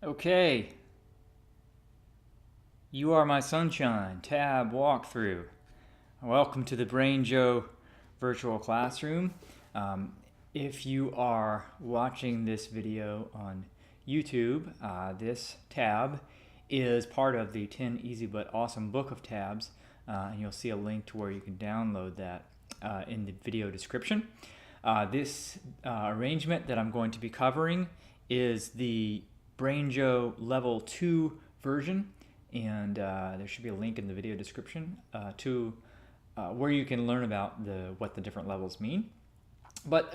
Okay, You Are My Sunshine tab walkthrough. Welcome to the Banjo virtual classroom. If you are watching this video on YouTube, this tab is part of the 10 Easy But Awesome book of tabs, and you'll see a link to where you can download that in the video description. This arrangement that I'm going to be covering is the Banjo Level 2 version, and there should be a link in the video description to where you can learn about what the different levels mean. But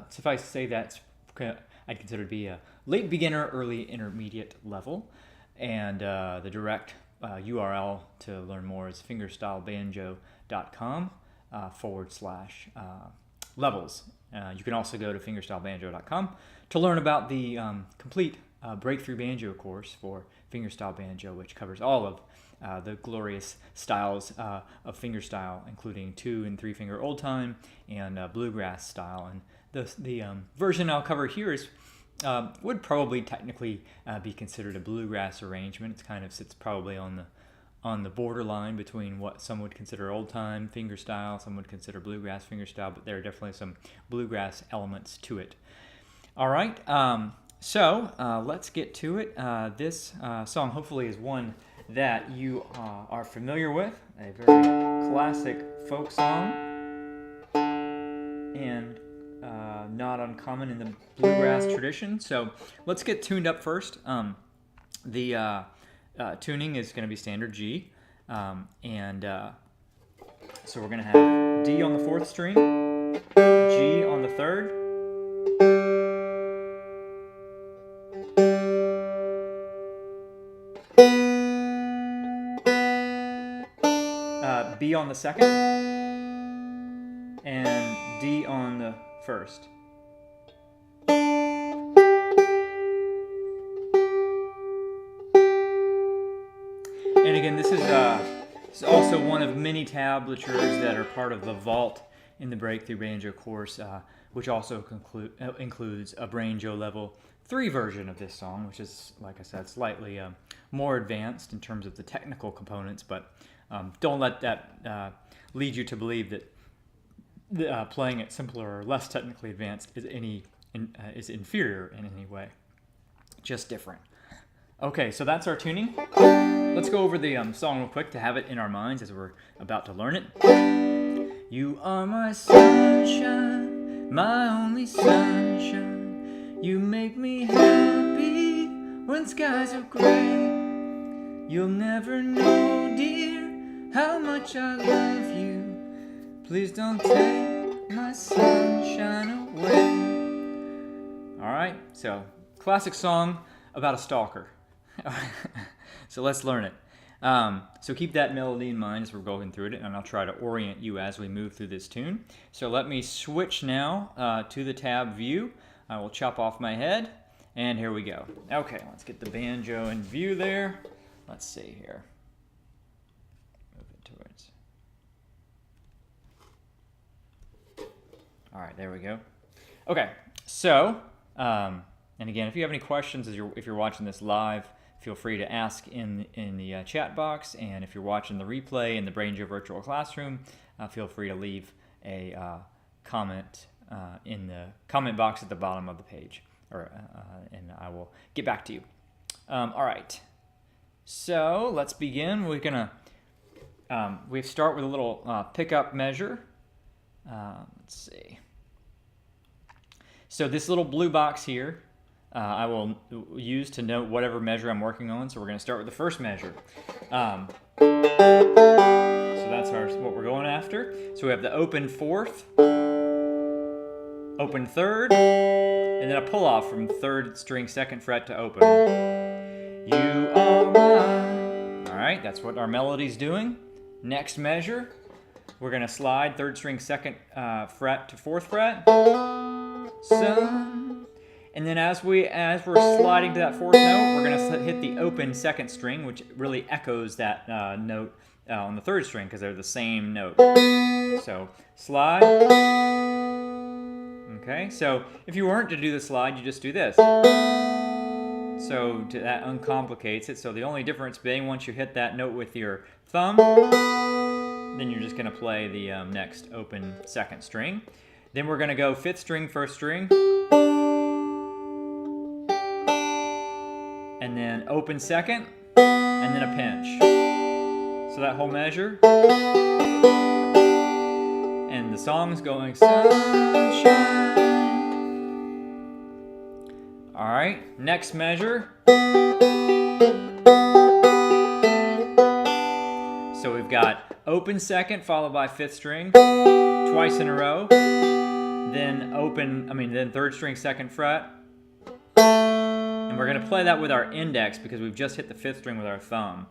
suffice to say that's I'd consider to be a late beginner, early intermediate level, and the direct URL to learn more is fingerstylebanjo.com /levels. You can also go to fingerstylebanjo.com to learn about the complete Breakthrough Banjo course for Fingerstyle Banjo, which covers all of the glorious styles of fingerstyle, including 2- and 3-finger old time and bluegrass style. And the version I'll cover here is would probably technically be considered a bluegrass arrangement. It kind of sits probably on the borderline between what some would consider old time fingerstyle, some would consider bluegrass fingerstyle, but there are definitely some bluegrass elements to it. All right. So let's get to it. This song hopefully is one that you are familiar with, a very classic folk song, and not uncommon in the bluegrass tradition. So let's get tuned up first. The tuning is going to be standard G, and so we're going to have D on the 4th string, G on the 3rd, B on the 2nd, and D on the 1st. And again, this is also one of many tablatures that are part of the vault in the Breakthrough Banjo course, which also includes a Banjo Level 3 version of this song, which is, like I said, slightly more advanced in terms of the technical components, but don't let that lead you to believe that playing it simpler or less technically advanced is inferior in any way. Just different. Okay, so that's our tuning. Let's go over the song real quick to have it in our minds as we're about to learn it. You are my sunshine, my only sunshine. You make me happy when skies are gray. You'll never know, dear, how much I love you. Please don't take my sunshine away. All right, so classic song about a stalker. So let's learn it. So keep that melody in mind as we're going through it, and I'll try to orient you as we move through this tune. So let me switch now to the tab view. I will chop off my head, and here we go. Okay, let's get the banjo in view there. Let's see here. Move it towards. All right, there we go. Okay, so, and again, if you have any questions if you're watching this live, feel free to ask in the chat box, and if you're watching the replay in the Banjo Virtual Classroom, feel free to leave a comment in the comment box at the bottom of the page, and I will get back to you. All right, so let's begin. We're gonna we start with a little pickup measure. Let's see. So this little blue box here, I will use to note whatever measure I'm working on. So we're going to start with the first measure. So that's what we're going after. So we have the open 4th, open 3rd, and then a pull off from 3rd string 2nd fret to open. You are mine. All right, that's what our melody's doing. Next measure, we're going to slide 3rd string 2nd fret to 4th fret. Sun. And then as we're sliding to that 4th note, we're going to hit the open 2nd string, which really echoes that note on the 3rd string because they're the same note. So slide. Okay, so if you weren't to do the slide, you just do this. So that uncomplicates it. So the only difference being once you hit that note with your thumb, then you're just going to play the next open second string. Then we're going to go 5th string, 1st string, and then open second, and then a pinch. So that whole measure. And the song's going sunshine. All right, next measure. So we've got open second followed by 5th string twice in a row. Then then 3rd string 2nd fret. And we're going to play that with our index because we've just hit the 5th string with our thumb.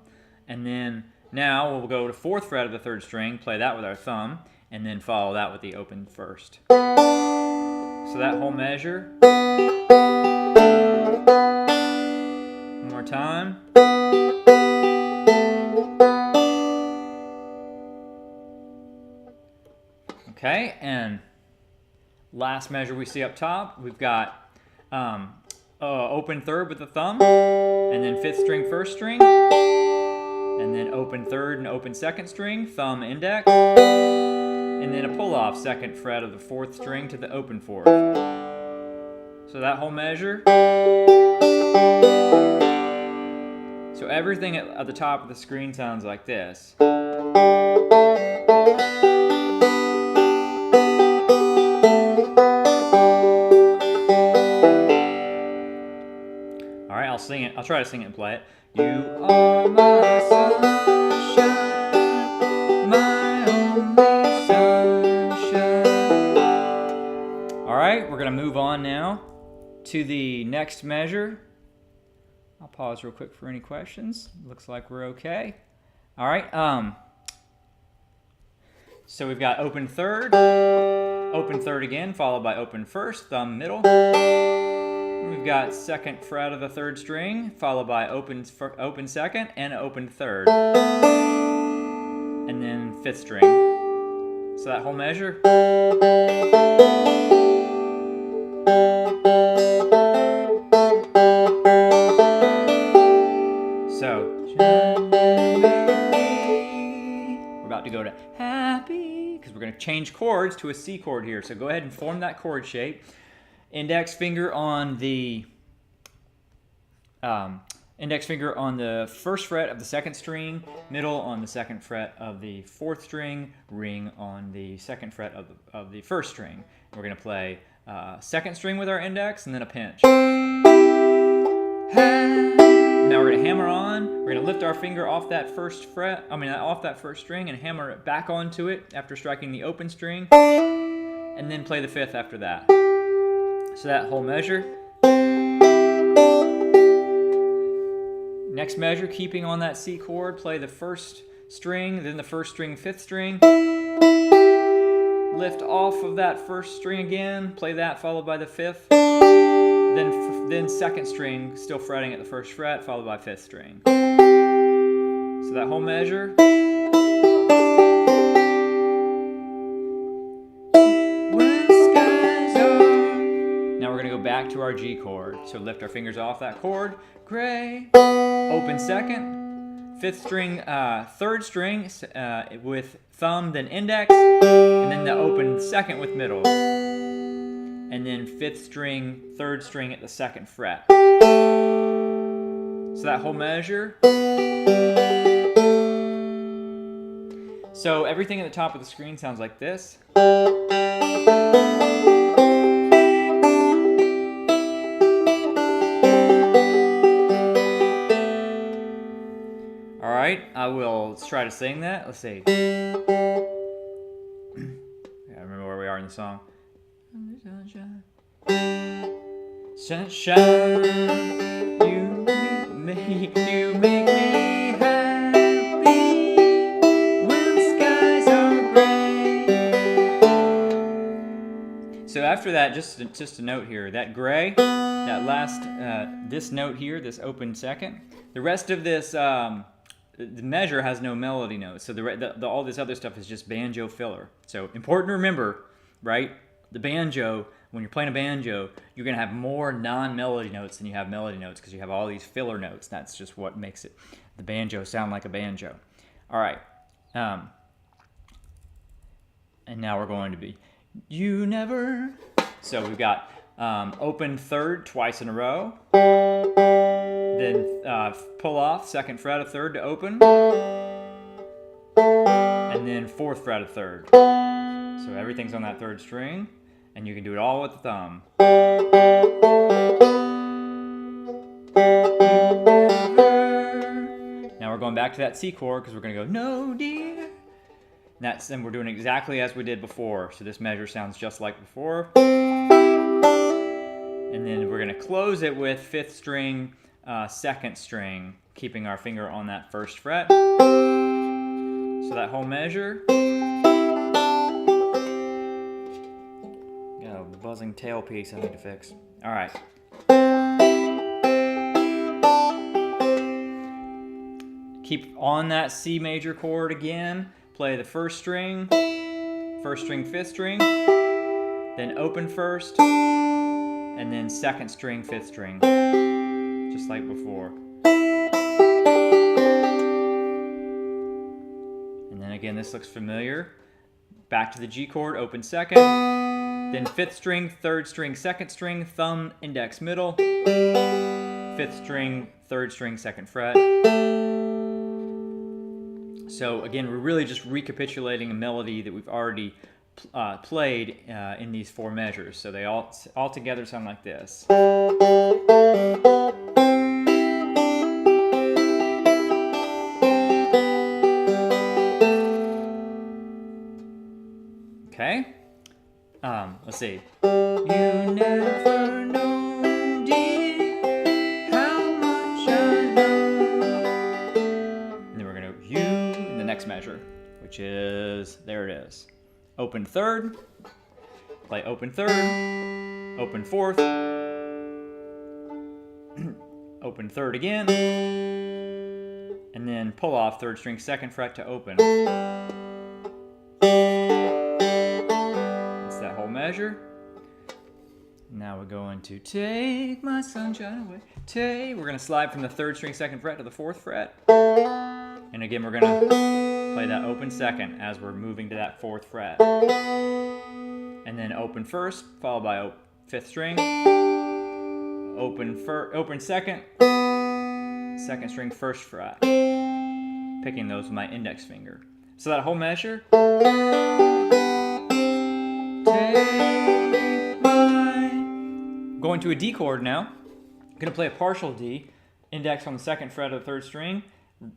And then now we'll go to 4th fret of the 3rd string, play that with our thumb, and then follow that with the open first. So that whole measure. One more time. Okay, and last measure we see up top, we've got open 3rd with the thumb, and then 5th string, 1st string, and then open 3rd and open 2nd string, thumb, index, and then a pull-off 2nd fret of the 4th string to the open 4th. So that whole measure. So everything at the top of the screen sounds like this. Alright, I'll sing it. I'll try to sing it and play it. You are my sunshine, my only sunshine. Alright, we're going to move on now to the next measure. I'll pause real quick for any questions. Looks like we're okay. Alright, so we've got open 3rd again, followed by open 1st, thumb middle. We've got 2nd fret of the 3rd string, followed by open 2nd and open 3rd. And then 5th string. So that whole measure. So, we're about to go to happy, because we're going to change chords to a C chord here. So go ahead and form that chord shape. Index finger on the 1st fret of the 2nd string, middle on the 2nd fret of the 4th string, ring on the 2nd fret of the 1st string. We're going to play 2nd string with our index and then a pinch. Now we're going to hammer on. We're going to lift our finger off that off that 1st string and hammer it back onto it after striking the open string, and then play the 5th after that. So that whole measure. Next measure, keeping on that C chord, play the 1st string, then the 1st string, 5th string. Lift off of that 1st string again, play that followed by the 5th. Then 2nd string, still fretting at the 1st fret, followed by 5th string. So that whole measure. Now we're going to go back to our G chord. So lift our fingers off that chord. Gray. Open 2nd. 5th string, 3rd string with thumb, then index. And then the open 2nd with middle. And then 5th string, 3rd string at the 2nd fret. So that whole measure. So everything at the top of the screen sounds like this. Alright, I will try to sing that. Let's see. I remember where we are in the song. Sunshine, you make me happy when skies are gray. So after that, just a note here, that gray, that last, this note here, this open 2nd, the rest of this the measure has no melody notes, so all this other stuff is just banjo filler. So important to remember, right? the banjo, when you're playing a banjo, you're going to have more non-melody notes than you have melody notes because you have all these filler notes. That's just what makes the banjo sound like a banjo. All right. And now we're going to be, you never. So we've got open third twice in a row. Then pull off second fret of third to open. And then fourth fret of third. So everything's on that third string. And you can do it all with the thumb. Now we're going back to that C chord because we're going to go, no dear. And we're doing exactly as we did before. So this measure sounds just like before. And then we're going to close it with fifth string, second string, keeping our finger on that first fret. So that whole measure. Got a buzzing tailpiece I need to fix. All right. Keep on that C major chord again. Play the first string, fifth string, then open first, and then second string, fifth string, just like before. And then again, this looks familiar. Back to the G chord, open second, then fifth string, third string, second string, thumb, index, middle, fifth string, third string, second fret. So again, we're really just recapitulating a melody that we've already played in these four measures. So they all together sound like this. Okay. Let's see. You never know, dear, how much I know. And then we're going to you in the next measure, which is, there it is. Open third, play open third, open fourth, open third again, and then pull off third string, second fret to open. Measure. Now we're going to take my sunshine away. We're going to slide from the third string, second fret to the fourth fret. And again, we're going to play that open second as we're moving to that fourth fret. And then open first, followed by fifth string. Open second, second string, first fret. Picking those with my index finger. So that whole measure. Going to a D chord now. I'm going to play a partial D, index on the second fret of the third string,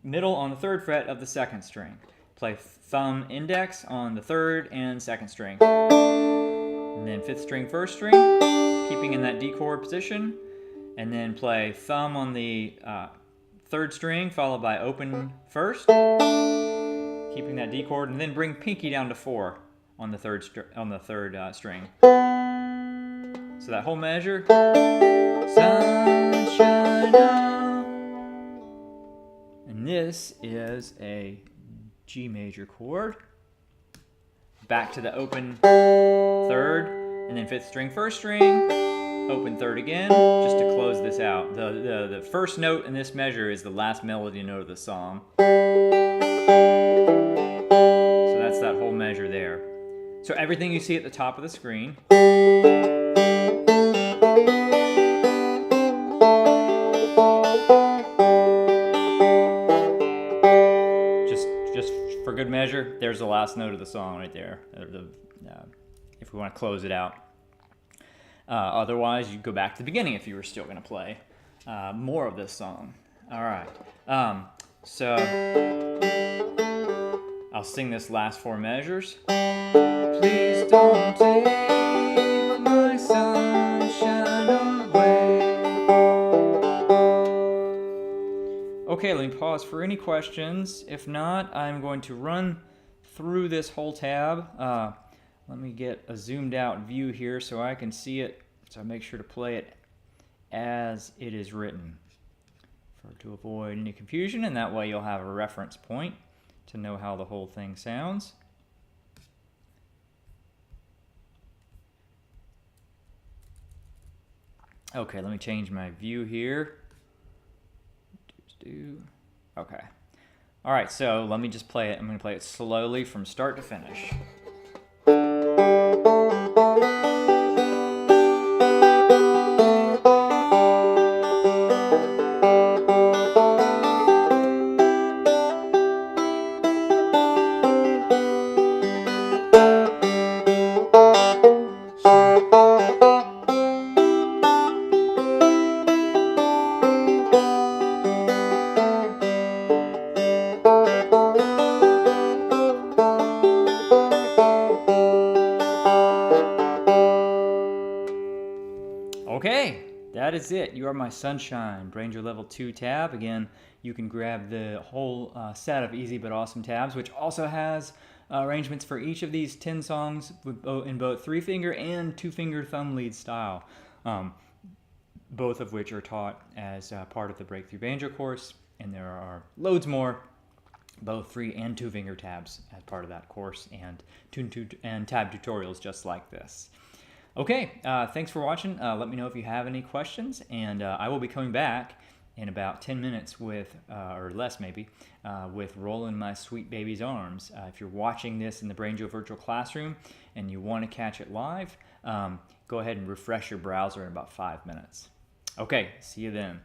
middle on the third fret of the second string. Play thumb index on the third and second string. And then fifth string, first string, keeping in that D chord position. And then play thumb on the third string, followed by open first, keeping that D chord, and then bring pinky down to 4 on the third string. So that whole measure. Sunshine out. And this is a G major chord. Back to the open third, and then fifth string, first string, open third again, just to close this out. The first note in this measure is the last melody note of the song. So that's that whole measure there. So everything you see at the top of the screen. Just for good measure, there's the last note of the song right there. If we want to close it out. Otherwise, you go back to the beginning if you were still going to play more of this song. All right. So I'll sing this last 4 measures. Please don't take my sunshine away. Okay, let me pause for any questions. If not, I'm going to run through this whole tab. Let me get a zoomed out view here so I can see it. So I make sure to play it as it is written to avoid any confusion, and that way you'll have a reference point to know how the whole thing sounds. Okay, let me change my view here. Okay. All right, so let me just play it. I'm going to play it slowly from start to finish. Okay, that is it. You Are My Sunshine, Banjo Level 2 tab. Again, you can grab the whole set of Easy But Awesome tabs, which also has arrangements for each of these 10 songs in both 3-finger and 2-finger thumb lead style, both of which are taught as part of the Breakthrough Banjo course, and there are loads more, both 3 and 2-finger tabs as part of that course, and tab tutorials just like this. Okay, thanks for watching. Let me know if you have any questions, and I will be coming back in about 10 minutes with, or less maybe, with Rollin' My Sweet Baby's Arms. If you're watching this in the Banjo Virtual Classroom and you want to catch it live, go ahead and refresh your browser in about 5 minutes. Okay, see you then.